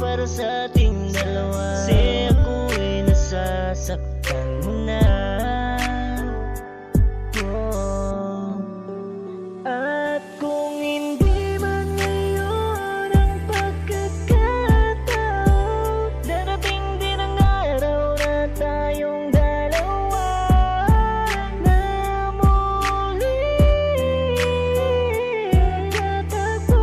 para sa ating dalawa. Kasi ako'y nasasaktan mo na. At kung hindi man ngayon ang pagkakataon, darating din ang araw na tayong dalawa na muli magkatagpo.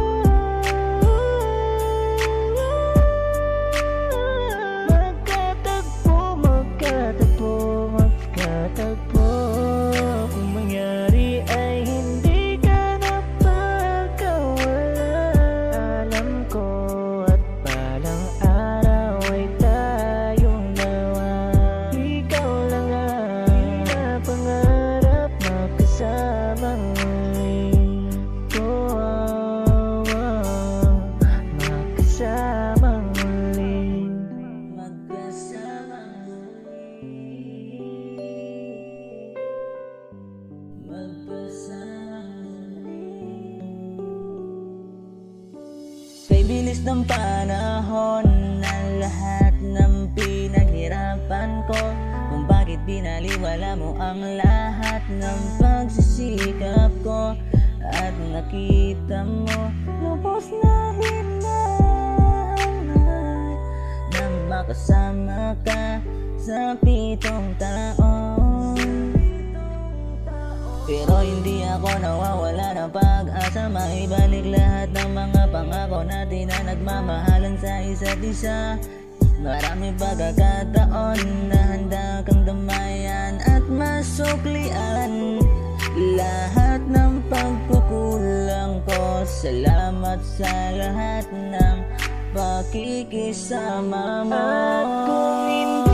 Magkatagpo. Kung mangyari ay hindi ka na pagkawala. Alam ko at balang araw ay tayong dalawa. Ikaw lang ang pinapangarap magkasama muli. Magkasama muli. Magkasama kay bilis ng panahon na lahat ng pinaghirapan ko, kung bakit binaliwala mo ang lahat ng pagsisikap ko. At nakita mo lubos na hinahanay nang makasama ka sa 7 taon. Pero hindi ako nawawala ng pag-asa, maibalik lahat ng mga pangako natin na nagmamahalan sa isa't isa. Marami pagkakataon na handa kang damayan at masuklian lahat ng pagkukulang ko. Salamat sa lahat ng pakikisama mo. At kung hindi